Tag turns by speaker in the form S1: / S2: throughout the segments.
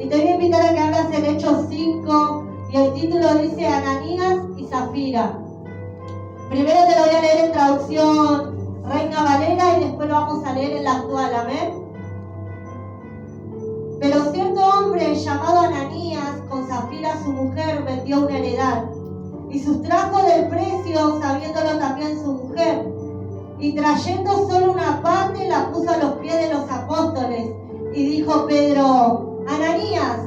S1: Y te voy a invitar a que abras el Hechos 5 y el título dice Ananías y Zafira. Primero te lo voy a leer en traducción Reina Valera y después lo vamos a leer en la actual, amén. Pero cierto hombre llamado Ananías, con Zafira su mujer, vendió una heredad y sustrajo del precio, sabiéndolo también su mujer, y trayendo solo una parte la puso a los pies de los apóstoles. Y dijo Pedro: Ananías,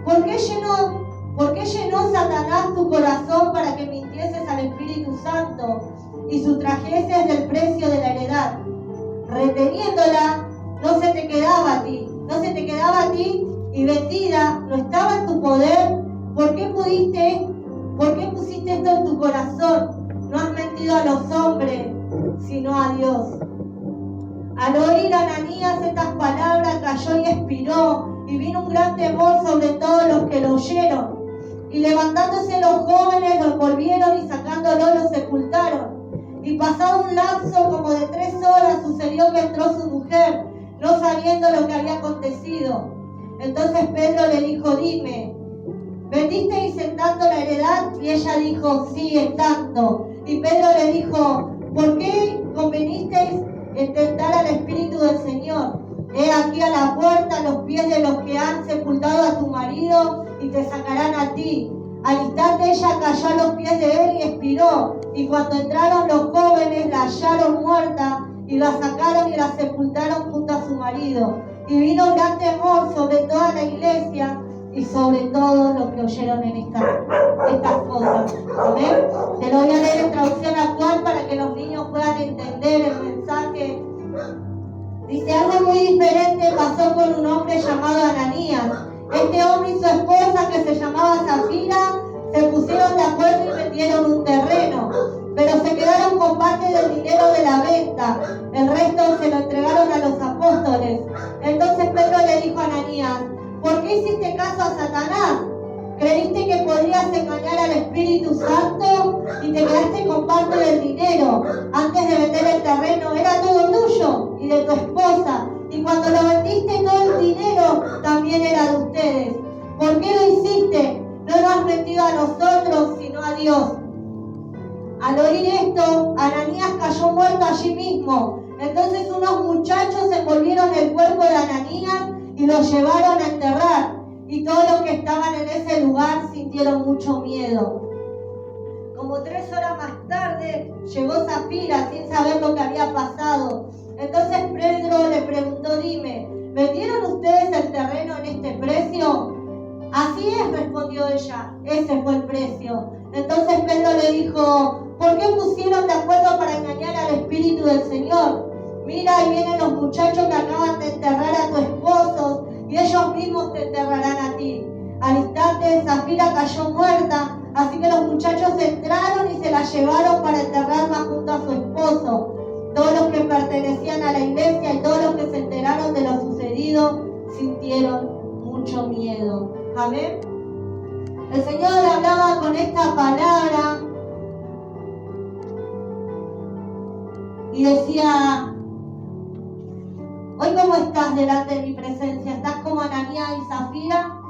S1: ¿por qué llenó Satanás tu corazón para que mintieses al Espíritu Santo y sustrajeses del precio de la heredad? Reteniéndola, no se te quedaba a ti, y vendida no estaba en tu poder. ¿Por qué pusiste esto en tu corazón? No has mentido a los hombres, sino a Dios. Al oír Ananías estas palabras, cayó y expiró, y vino un gran temor sobre todos los que lo oyeron. Y levantándose los jóvenes, lo envolvieron y sacándolo lo sepultaron. Y pasado un lapso como de 3 horas, sucedió que entró su mujer, no sabiendo lo que había acontecido. Entonces Pedro le dijo: dime, ¿vendisteis en tanto la heredad? Y ella dijo: sí, en tanto. Y Pedro le dijo: ¿por qué convenisteis en tentar al Espíritu del Señor? He aquí a la puerta los pies de los que han sepultado a tu marido y te sacarán a ti. Al instante ella cayó a los pies de él y expiró. Y cuando entraron los jóvenes la hallaron muerta y la sacaron y la sepultaron junto a su marido. Y vino gran temor sobre toda la iglesia y sobre todos los que oyeron en estas cosas. ¿Amén? Te lo voy a leer en traducción actual para que los niños puedan entender el mensaje. Dice: algo muy diferente pasó con un hombre llamado Ananías. Este hombre y su esposa, que se llamaba Zafira, se pusieron de acuerdo y vendieron un terreno, pero se quedaron con parte del dinero de la venta. El resto se lo entregaron a los apóstoles. Entonces Pedro le dijo a Ananías: ¿por qué hiciste caso a Satanás? ¿Creíste que podrías engañar al Espíritu Santo y te quedaste con parte del dinero? Antes de vender el terreno era todo tuyo y de tu esposa, y cuando lo vendiste todo el dinero también era de ustedes. ¿Por qué lo hiciste? No nos has mentido a nosotros, sino a Dios. Al oír esto, Ananías cayó muerto allí mismo. Entonces unos muchachos envolvieron el cuerpo de Ananías y lo llevaron a enterrar. Y todos los que estaban en ese lugar sintieron mucho miedo. Como 3 horas más tarde llegó Zafira sin saber lo que había pasado. Entonces Pedro le preguntó: dime, ¿vendieron ustedes el terreno en este precio? Así es, respondió ella, ese fue el precio. Entonces Pedro le dijo: ¿por qué pusieron de acuerdo para engañar al Espíritu del Señor? Mira, ahí vienen los muchachos que acaban de enterrar a tu esposo, y ellos mismos te enterrarán a ti. Al instante Zafira cayó muerta, así que los muchachos entraron y se la llevaron para enterrarla junto a su esposo. Todos los que pertenecían a la iglesia y todos los que se enteraron de lo sucedido sintieron mucho miedo. Amén. El Señor hablaba con esta palabra y decía: hoy, ¿cómo estás delante de mi presencia? ¿Estás como Ananías y Zafira?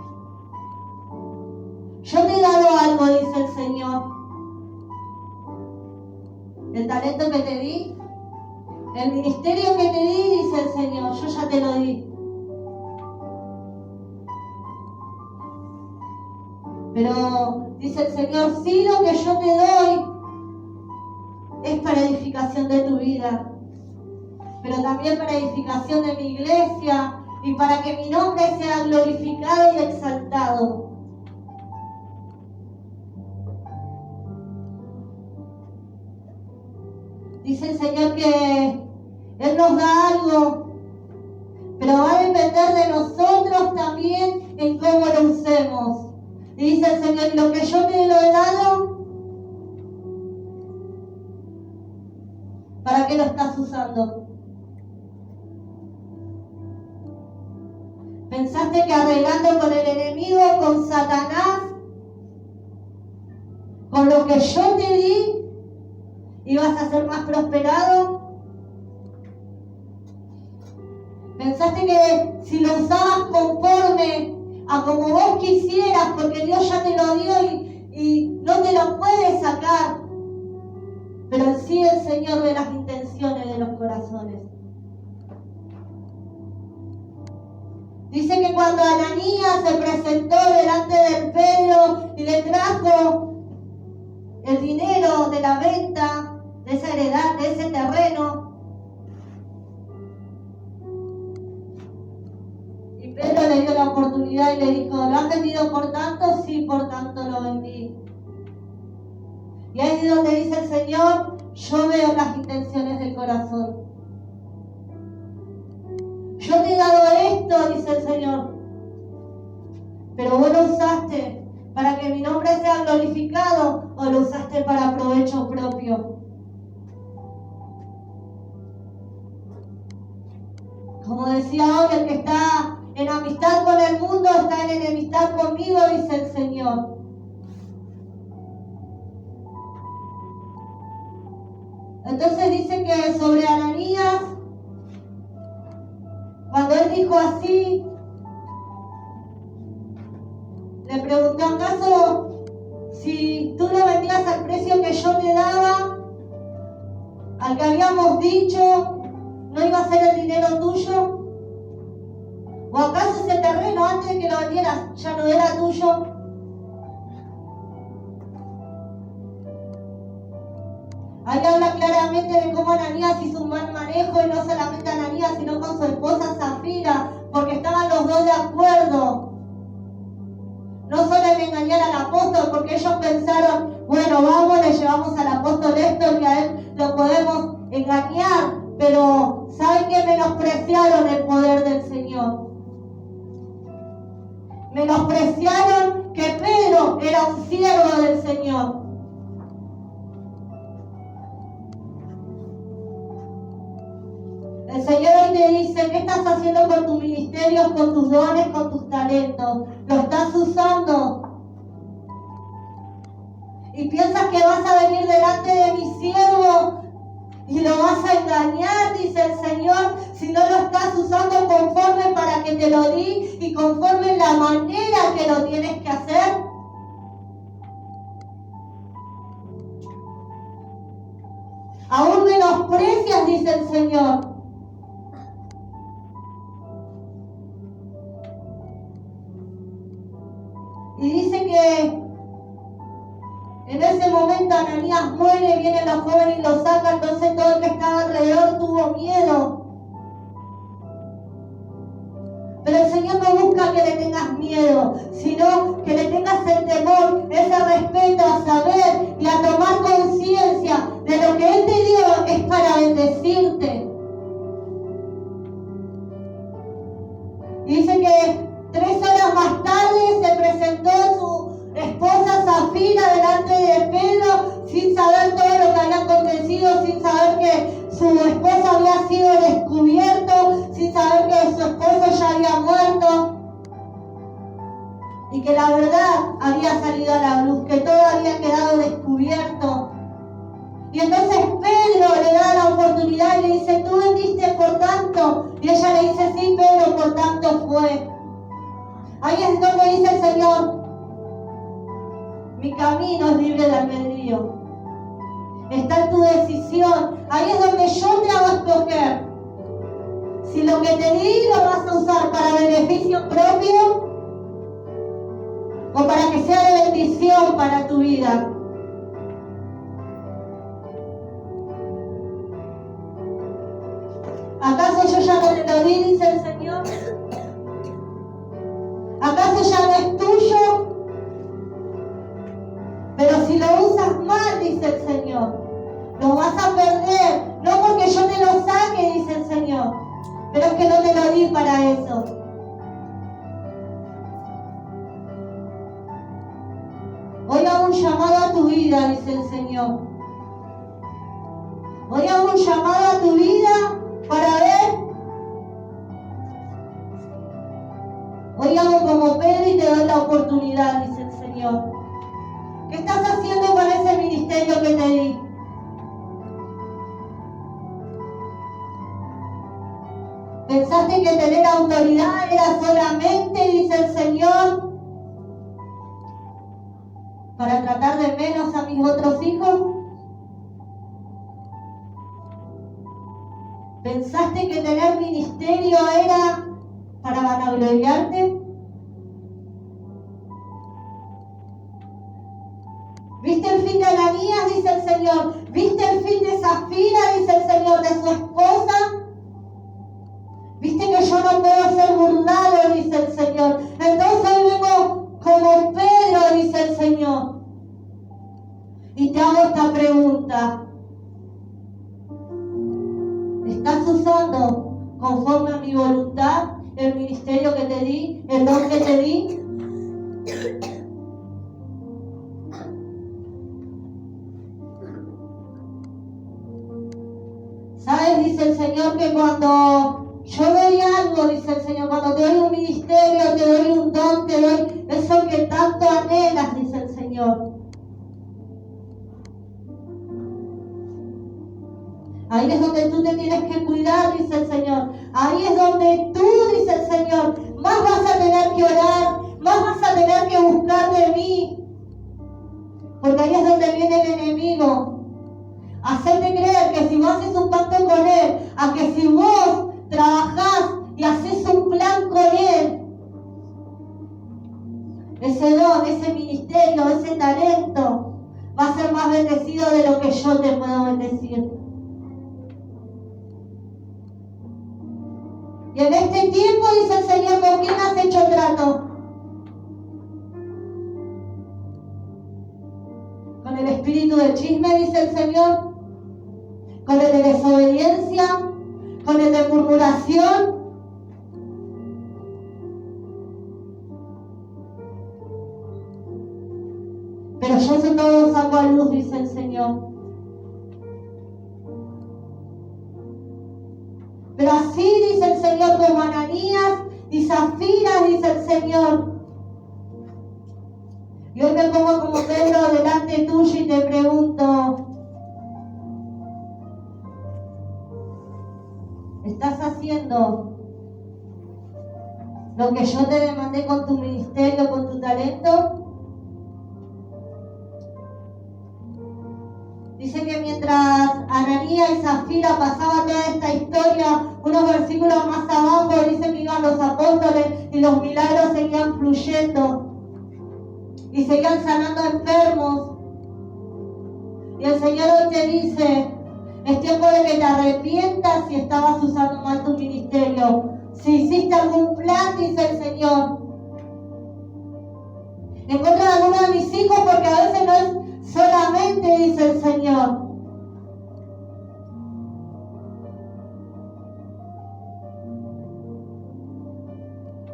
S1: Yo te he dado algo, dice el Señor. El talento que te di, el ministerio que te di, dice el Señor, yo ya te lo di. Pero dice el Señor: sí, lo que yo te doy es para edificación de tu vida, pero también para edificación de mi iglesia y para que mi nombre sea glorificado y exaltado. Dice el Señor que Él nos da algo, pero va a depender de nosotros también en cómo lo usemos. Y dice el Señor: lo que yo te lo he dado, ¿para qué lo estás usando? ¿Pensaste que arreglando con el enemigo, con Satanás, con lo que yo te di, ibas a ser más prosperado? ¿Pensaste que si lo usabas conforme a Dios ya te lo dio y no te lo puede sacar. Pero en sí el Señor ve las intenciones de los corazones. Dice que cuando Ananías se presentó delante de Pedro y le trajo el dinero de la venta de esa heredad, de ese terreno, y Pedro le dio la oportunidad y le dijo, ¿lo has vendido por tanto? Sí, por tanto lo vendí. Y ahí es donde dice el Señor, yo veo las intenciones del corazón. Yo te he dado esto, dice el Señor, pero vos lo usaste para que mi nombre sea glorificado o lo usaste para provecho propio. Como decía hoy, el que está en amistad con el mundo está en enemistad conmigo, dice el Señor. Entonces dice que sobre Ananías, cuando él dijo así, le preguntó, ¿acaso si tú lo vendías al precio que yo te daba, al que habíamos dicho, no iba a ser el dinero tuyo? ¿O acaso ese terreno antes de que lo vendieras ya no era tuyo? Ahí habla claramente de cómo Ananías hizo un mal manejo, y no solamente Ananías, sino con su esposa Zafira, porque estaban los dos de acuerdo. No solo en engañar al apóstol, porque ellos pensaron, bueno, vamos, le llevamos al apóstol esto, que a él lo podemos engañar, pero ¿saben qué? Menospreciaron el poder del Señor. Menospreciaron que Pedro era un siervo del Señor. El Señor hoy te dice, ¿qué estás haciendo con tus ministerios, con tus dones, con tus talentos? ¿Lo estás usando? ¿Y piensas que vas a venir delante de mi siervo y lo vas a engañar? Dice el Señor, si no lo estás usando conforme para que te lo di y conforme la manera que lo tienes que hacer. Aún menosprecias, dice el Señor. Y dice que en ese momento Ananías muere, vienen los jóvenes y lo sacan, entonces todo el que estaba alrededor tuvo miedo. Pero el Señor no busca que le tengas miedo, sino que le tengas el temor, ese respeto a saber y a tomar conciencia de lo que Él te dio es para bendecirte. Y dice que 3 horas más tarde se presentó su esposa Zafira delante de Pedro sin saber todo lo que había acontecido, sin saber que su esposo había sido descubierto, sin saber que su esposo ya había muerto y que la verdad había salido a la luz, que todo había quedado descubierto. Y entonces Pedro le da la oportunidad y le dice, ¿tú vendiste por tanto? Y ella le dice, sí, Pedro, por tanto fue. Ahí es donde dice el Señor, mi camino es libre de albedrío. Está en tu decisión. Ahí es donde yo te hago escoger. Si lo que te di lo vas a usar para beneficio propio o para que sea de bendición para tu vida. ¿Acaso yo ya no te lo di, dice el Señor? ¿Acaso ya no es tuyo? Pero si lo usas mal, dice el Señor, lo vas a perder. No porque yo te lo saque, dice el Señor, pero es que no te lo di para eso. Hoy hago un llamado a tu vida, dice el Señor. Hoy hago un llamado a tu vida para ver. Hoy hago como Pedro y te doy la oportunidad, dice el Señor. ¿Qué estás haciendo con ese ministerio que te di? ¿Pensaste que tener autoridad era solamente, dice el Señor, para tratar de menos a mis otros hijos? ¿Pensaste que tener ministerio era para vanagloriarte? ¿Viste el fin de Ananías? Dice el Señor. ¿Viste el fin de Zafira? Dice el Señor, de su esposa. ¿Viste que yo no puedo ser burlado? Dice el Señor. Entonces hoy vengo como Pedro, dice el Señor. Y te hago esta pregunta. ¿Estás usando conforme a mi voluntad el ministerio que te di, el don que te di? ¿Sabes? Dice el Señor que cuando yo doy algo, dice el Señor, cuando te doy un ministerio, te doy un don, te doy eso que tanto anhelas, dice el Señor. Ahí es donde tú te tienes que cuidar, dice el Señor. Ahí es donde tú, dice el Señor, más vas a tener que orar, más vas a tener que buscar de mí. Porque ahí es donde viene el enemigo. Hacerte creer que si vos haces un pacto con él, a que si vos trabajás y haces un plan con él, ese don, ese ministerio, ese talento va a ser más bendecido de lo que yo te puedo bendecir. Y en este tiempo, dice el Señor, ¿con quién has hecho trato? ¿Con el espíritu de chisme, dice el Señor? ¿Con el de desobediencia? ¿Con el de murmuración? Pero yo eso todo saco a luz, dice el Señor. Pero así dice el Señor, como Ananías y Zafira, dice el Señor. Y hoy me pongo como Pedro delante tuyo y te pregunto, ¿estás haciendo lo que yo te demandé con tu ministerio, con tu talento? Dice que mientras Ananías y Zafira pasaban toda esta historia, unos versículos más abajo dice que iban los apóstoles y los milagros seguían fluyendo y seguían sanando enfermos. Y el Señor hoy te dice, es tiempo de que te arrepientas si estabas usando mal tu ministerio. Si hiciste algún plan, dice el Señor, en contra de alguno de mis hijos, porque a veces no es solamente, dice el Señor.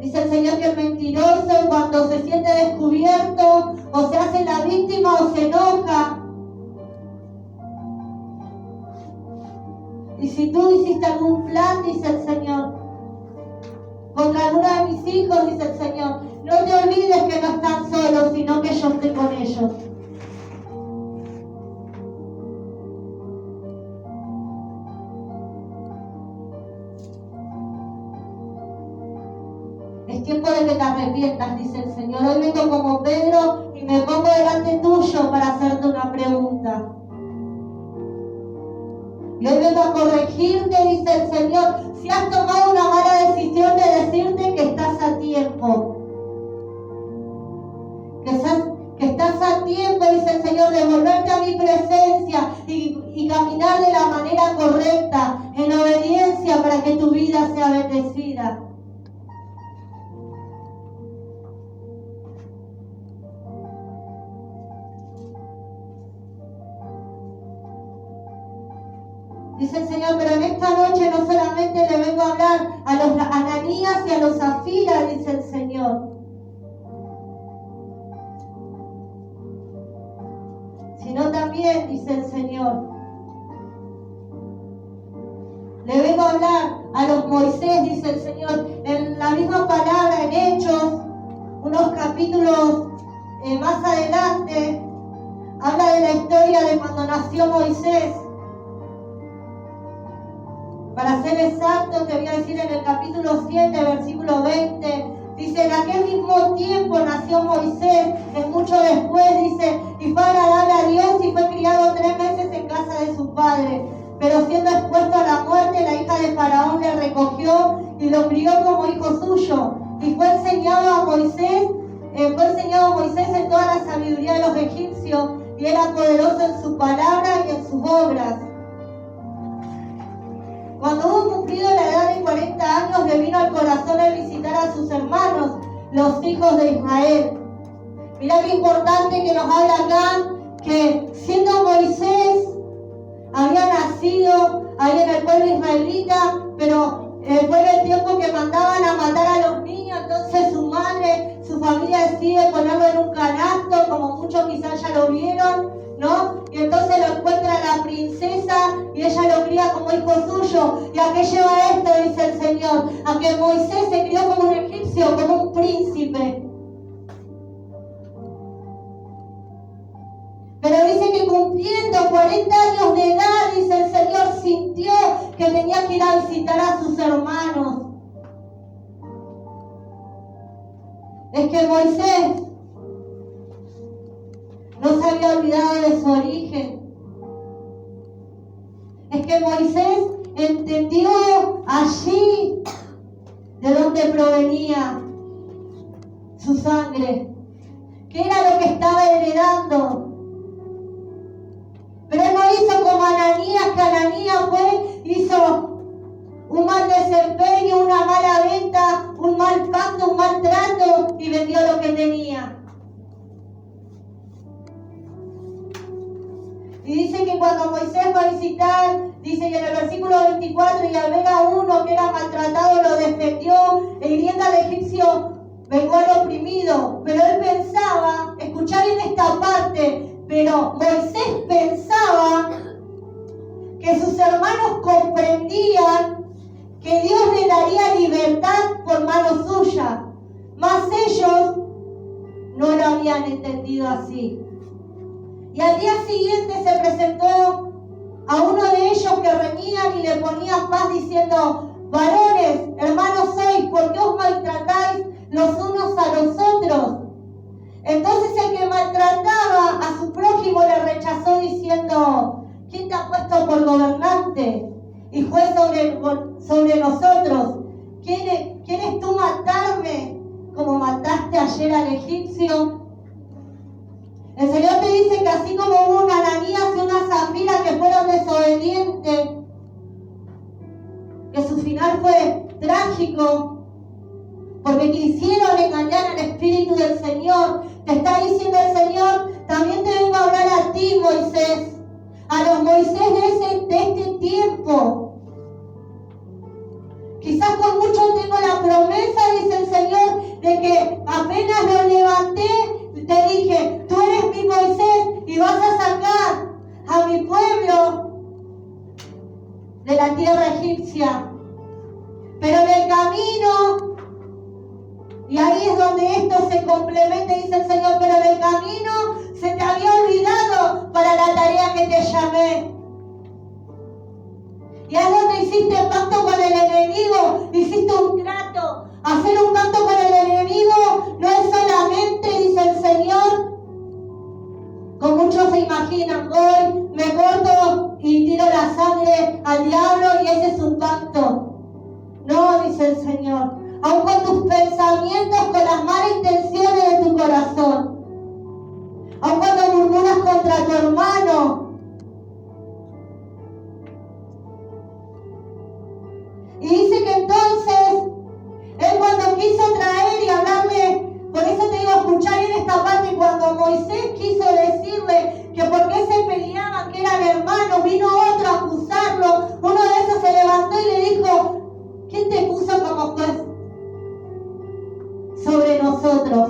S1: Dice el Señor que el mentiroso, cuando se siente descubierto, o se hace la víctima o se enoja. Y si tú hiciste algún plan, dice el Señor, contra alguno de mis hijos, dice el Señor, no te olvides que no están solos, sino que yo estoy con ellos. Es tiempo de que te arrepientas, dice el Señor. Hoy vengo como Pedro y me pongo delante tuyo para hacerte una pregunta. Y hoy vengo a corregirte, dice el Señor, si has tomado una mala decisión de decirte que estás a tiempo. Que estás a tiempo, dice el Señor, de volverte a mi presencia y caminar de la manera correcta, en obediencia, para que tu vida sea bendecida. Dice el Señor, pero en esta noche no solamente le vengo a hablar a los Ananías y a los Zafira, dice el Señor, sino también, dice el Señor, le vengo a hablar a los Moisés, dice el Señor, en la misma palabra, en Hechos, unos capítulos más adelante, habla de la historia de cuando nació Moisés. Para ser exacto, te voy a decir en el capítulo 7, versículo 20, Dice, en aquel mismo tiempo nació Moisés, en mucho después, dice, y fue agradable a Dios y fue criado 3 meses en casa de su padre. Pero siendo expuesto a la muerte, la hija de Faraón le recogió y lo crió como hijo suyo. Y fue enseñado a Moisés en toda la sabiduría de los egipcios, y era poderoso en su palabra y en sus obras. Cuando hubo cumplido la edad de 40 años, le vino al corazón el visitar a sus hermanos, los hijos de Israel. Mirá qué importante que nos habla acá, que siendo Moisés, había nacido ahí en el pueblo israelita, pero fue en el tiempo que mandaban a matar a los niños, entonces su madre, su familia decide ponerlo en un canasto, como muchos quizás ya lo vieron, ¿no? Y entonces lo encuentra la princesa y ella lo cría como hijo suyo. ¿Y a qué lleva esto? Dice el Señor. A que Moisés se crió como un egipcio, como un príncipe. Pero dice que cumpliendo 40 años de edad, dice el Señor, sintió que tenía que ir a visitar a sus hermanos. Es que Moisés no se había olvidado de su origen. Es que Moisés entendió allí de dónde provenía su sangre, qué era lo que estaba heredando. Pero él no hizo como Ananías, que Ananías hizo un mal desempeño, una mala venta, un mal pacto, un mal trato y vendió lo que tenía. Y dice que cuando Moisés fue a visitar, dice que en el versículo 24, y al ver a uno que era maltratado lo defendió, e hiriendo al egipcio vengó al oprimido. Pero él pensaba, escuchá bien esta parte, pero Moisés pensaba que sus hermanos comprendían que Dios le daría libertad por mano suya, mas ellos no lo habían entendido así. Y al día siguiente se presentó a uno de ellos que reñían y le ponían paz diciendo: varones, hermanos sois, ¿por qué os maltratáis los unos a los otros? Entonces el que maltrataba a su prójimo le rechazó diciendo: ¿quién te ha puesto por gobernante y juez sobre nosotros? ¿Quieres tú matarme como mataste ayer al egipcio? El Señor te dice que así como hubo una Ananías y una Zafira que fueron desobedientes, que su final fue trágico, porque quisieron engañar al Espíritu del Señor. Te está diciendo el Señor: también te vengo a hablar a ti, Moisés, a los Moisés de este tiempo. Quizás con mucho tengo la promesa, dice el Señor, de que apenas lo levanté, te dije: tú eres mi Moisés y vas a sacar a mi pueblo de la tierra egipcia. Pero en el camino, y ahí es donde esto se complementa, dice el Señor, pero en el camino se te había olvidado para la tarea que te llamé. Y es donde hiciste pacto con el enemigo, hiciste un trato. Hacer un pacto con el enemigo no es solamente, dice el Señor, como muchos se imaginan, voy, me corto y tiro la sangre al diablo y ese es un pacto. No, dice el Señor, aun con tus pensamientos, con las malas intenciones de tu corazón, aun cuando murmuras contra tu hermano. Y dice que entonces, él cuando quiso traer y hablarle, por eso te digo, escuchar bien esta parte, cuando Moisés quiso decirle que por qué se peleaban, que eran hermanos, vino otro a acusarlo, uno de esos se levantó y le dijo: ¿quién te puso como juez sobre nosotros?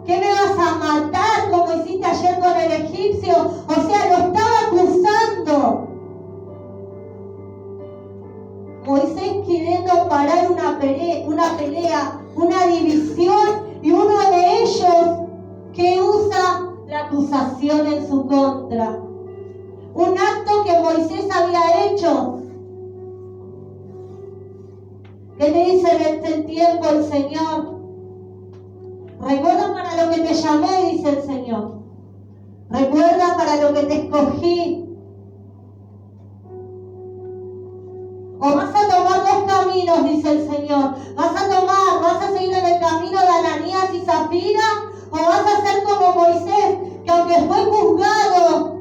S1: ¿Qué me vas a matar como hiciste ayer con el egipcio? O sea, lo estaba acusando. Moisés queriendo parar una pelea, una división, y uno de ellos que usa la acusación en su contra. Un acto que Moisés había hecho, ¿Qué te dice en este tiempo el Señor? Recuerda para lo que te llamé, dice el Señor. Recuerda para lo que te escogí. O vas a tomar dos caminos, dice el Señor. Vas a seguir en el camino de Ananías y Zafira, o vas a ser como Moisés, que aunque fue juzgado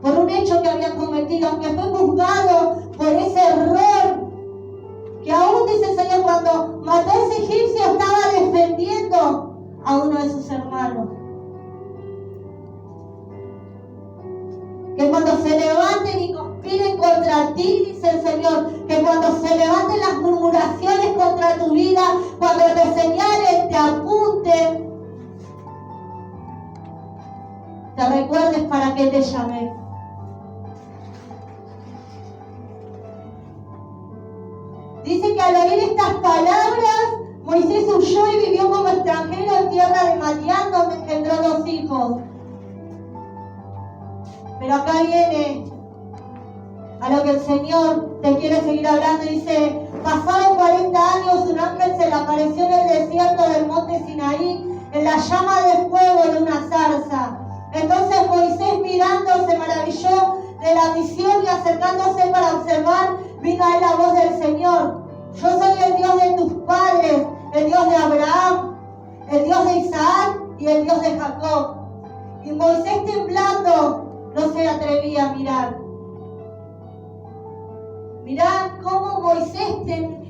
S1: por un hecho que había cometido, aunque fue juzgado por ese error, que aún, dice el Señor, cuando mató a ese egipcio estaba defendiendo a uno de sus hermanos. Que cuando se levanten y conspiren contra ti, dice el Señor, que cuando se levanten las murmuraciones contra tu vida, cuando te señalen, te apunten, te recuerdes para qué te llamé. Dice que al oír estas palabras, Moisés huyó y vivió como extranjero en tierra de Madián, donde engendró 2 hijos. Pero acá viene a lo que el Señor te quiere seguir hablando. Dice, pasaron 40 años, un ángel se le apareció en el desierto del monte Sinaí, en la llama de fuego de una zarza. Entonces Moisés, mirando, se maravilló de la visión y acercándose para observar, vino a él la voz del Señor. Yo soy el Dios de tus padres, el Dios de Abraham, el Dios de Isaac y el Dios de Jacob. Y Moisés, temblando, no se atrevía a mirar. Mirá cómo Moisés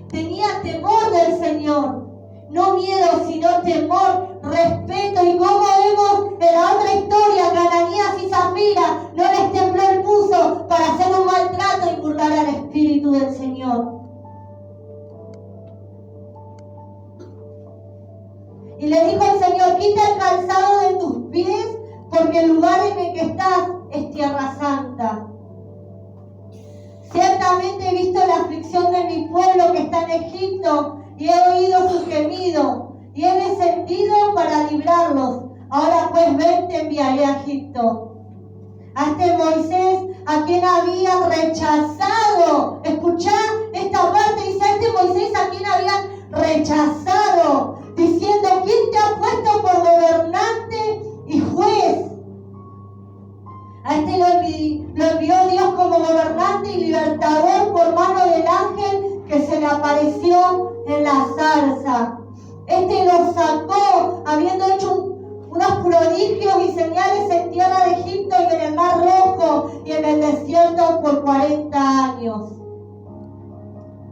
S1: tenía temor del Señor. No miedo, sino temor, respeto. Y como vemos en la otra historia, que Ananías y Zafira no les tembló el pulso para hacer un maltrato y burlar al Espíritu del Señor. Y le dijo el Señor, quita el calzado de tus pies, porque el lugar en el que estás es tierra santa. Ciertamente he visto la aflicción de mi pueblo que está en Egipto, y he oído su gemido, y he descendido para librarlos. Ahora pues ven, te enviaré a Egipto. A este Moisés, a quien habían rechazado. Escuchá esta parte, dice, a este Moisés a quien habían rechazado, diciendo, ¿quién te ha puesto por gobernante y juez? A este lo envió Dios como gobernante y libertador por mano del ángel que se le apareció en la zarza. Este lo sacó, habiendo hecho unos prodigios y señales en tierra de Egipto y en el Mar Rojo y en el desierto por 40 años.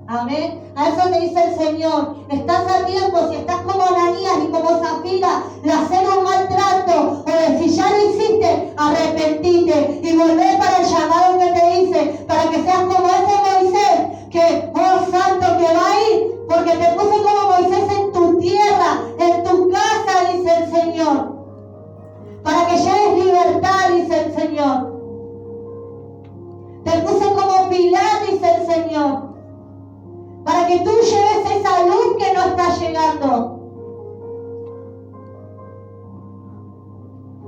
S1: Amén. A eso te dice el Señor. Estás a tiempo, si estás como Ananías y como Zafira, de hacer un maltrato, o de si ya lo hiciste, arrepentite y volver para el llamado que te hice, para que seas como ese Moisés, que, oh santo, que va a ir, porque te puse como Moisés en tu tierra, en tu casa, dice el Señor, para que lleves libertad, dice el Señor. Te puse como pilar, dice el Señor, para que tú lleves esa luz que no está llegando.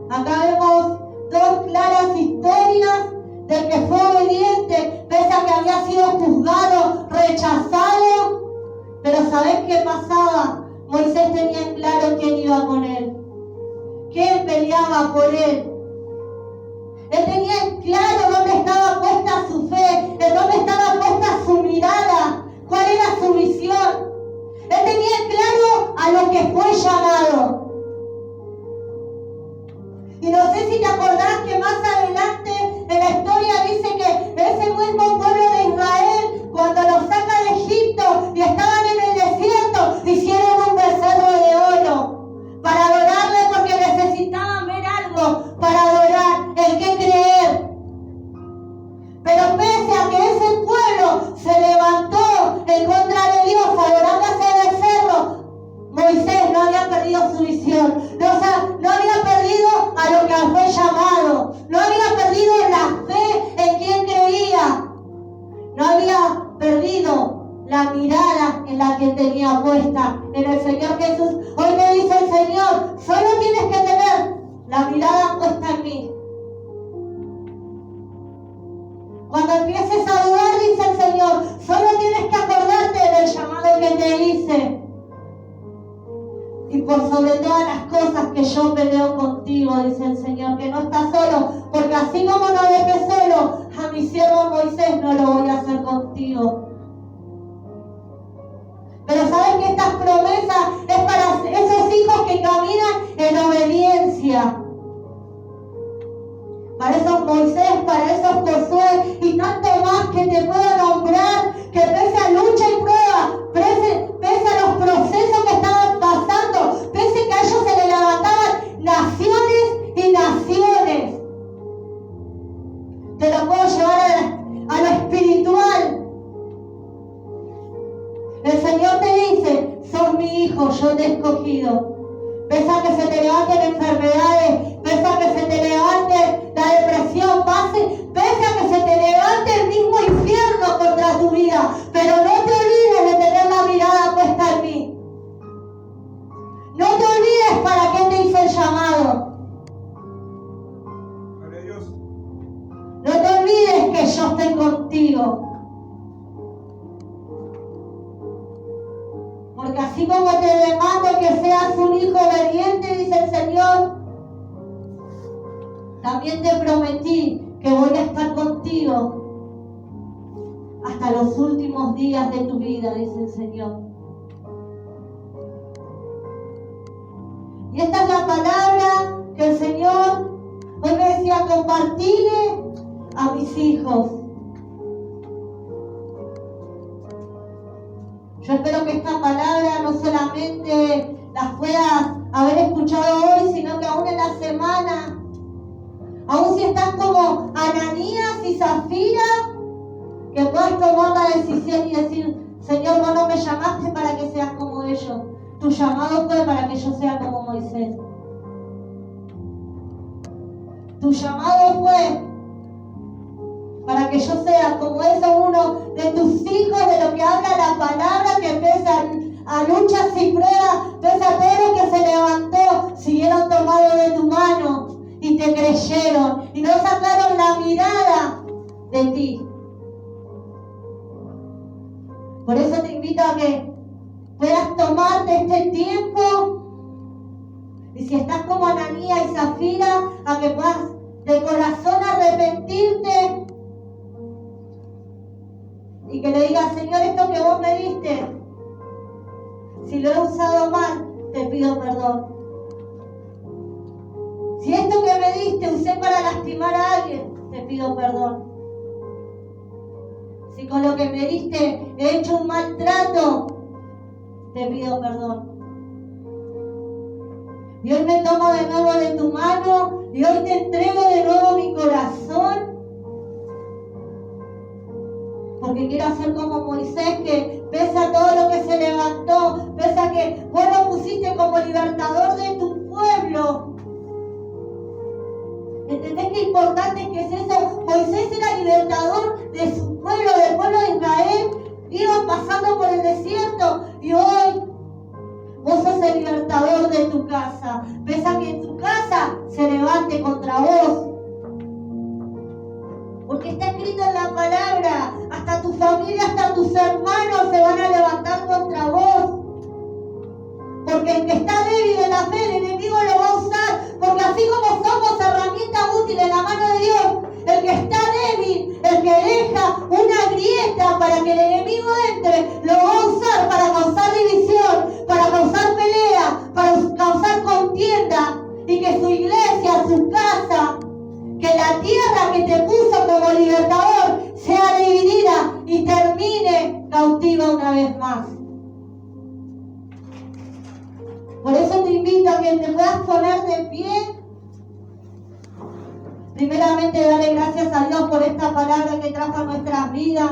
S1: Acá vemos 2 claras historias del que fue obediente, pese a que había sido juzgado, rechazado. Pero ¿sabés qué pasaba? Moisés tenía en claro quién iba con él, quién peleaba por él. Él tenía en claro dónde estaba puesta su fe, en dónde estaba puesta su mirada, cuál era su visión. Él tenía en claro a lo que fue llamado. Y no sé si te acordás que más adelante en la historia dice que ese mismo pueblo de Israel, cuando los saca de Egipto y estaban en el desierto, hicieron un becerro de oro para adorarle, porque necesitaban ver algo para adorar, el que creer. Pero pese a que ese pueblo se levantó en contra de Dios adorando a ese becerro, Moisés no había perdido su visión, no había perdido a lo que fue llamado, no había perdido la fe en quien creía, no había perdido la mirada en la que tenía puesta en el Señor Jesús. Hoy me dice el Señor, solo tienes que tener la mirada puesta en mí. Cuando empieces a dudar, dice dice el Señor, solo tienes que acordarte del llamado que te hice. Y por sobre todas las cosas que yo peleo contigo, dice el Señor, que no estás solo, porque así como no dejé solo a mi siervo Moisés, no lo voy a hacer contigo. Pero saben que estas promesas es para esos hijos que caminan en obediencia. Para esos Moisés, para esos Josué y tanto más que te puedo nombrar, que pese a lucha y prueba, pese a los procesos que estaban pasando, pese que a ellos se le levantaban naciones y naciones. Te lo puedo llevar a lo espiritual. El Señor te dice, sos mi hijo, yo te he escogido. Pese a que se te levanten enfermedades, pese a que se te levante la depresión, pese a que se te levante el mismo infierno contra tu vida, pero no te olvides de tener la mirada puesta en mí. No te olvides para qué te hice el llamado.
S2: Gloria a Dios.
S1: No te olvides que yo estoy contigo. Porque así como te demando que seas un hijo obediente, dice el Señor, también te prometí que voy a estar contigo hasta los últimos días de tu vida, dice el Señor. Y esta es la palabra que el Señor hoy me decía, compartirle a mis hijos. Yo espero que esta palabra no solamente la puedas haber escuchado hoy, sino que aún en la semana, aún si estás como Ananías y Zafira, que puedas tomar la decisión y decir, Señor, vos no me llamaste para que seas como ellos. Tu llamado fue para que yo sea como Moisés. Tu llamado fue para que yo sea como eso, uno de tus hijos, de lo que habla la palabra, que pese a luchas y pruebas, pese a todo lo que se levantó, siguieron tomado de tu mano y te creyeron y no sacaron la mirada de ti. Por eso te invito a que puedas tomarte este tiempo, y si estás como Ananías y Zafira, a que puedas de corazón arrepentirte y que le digas, Señor, esto que vos me diste, si lo he usado mal, te pido perdón. Si esto que me diste usé para lastimar a alguien, te pido perdón. Si con lo que me diste he hecho un maltrato, te pido perdón. Y hoy me tomo de nuevo de tu mano y hoy te entrego de nuevo mi corazón. Porque quiero hacer como Moisés, que pese a todo lo que se levantó, pese a que vos lo pusiste como libertador de tu pueblo. ¿Entendés qué importante que es eso? Moisés era libertador de su pueblo, del pueblo de Israel. Iba pasando por el desierto y hoy vos sos el libertador de tu casa. Pese a que en tu casa se levante contra vos. Porque está escrito en la palabra, hasta tu familia, hasta tus hermanos se van a levantar contra vos. Porque el que está débil en la fe, el enemigo lo va a usar. Porque así como somos herramientas útiles en la mano de Dios, el que está débil, el que deja una grieta para que el enemigo entre, lo va a usar para causar división, para causar pelea, para causar contienda. Y que su iglesia, su casa, que la tierra que te puso como libertador sea dividida y termine cautiva una vez más. Por eso te invito a que te puedas poner de pie. Primeramente, darle gracias a Dios por esta palabra que trajo a nuestras vidas.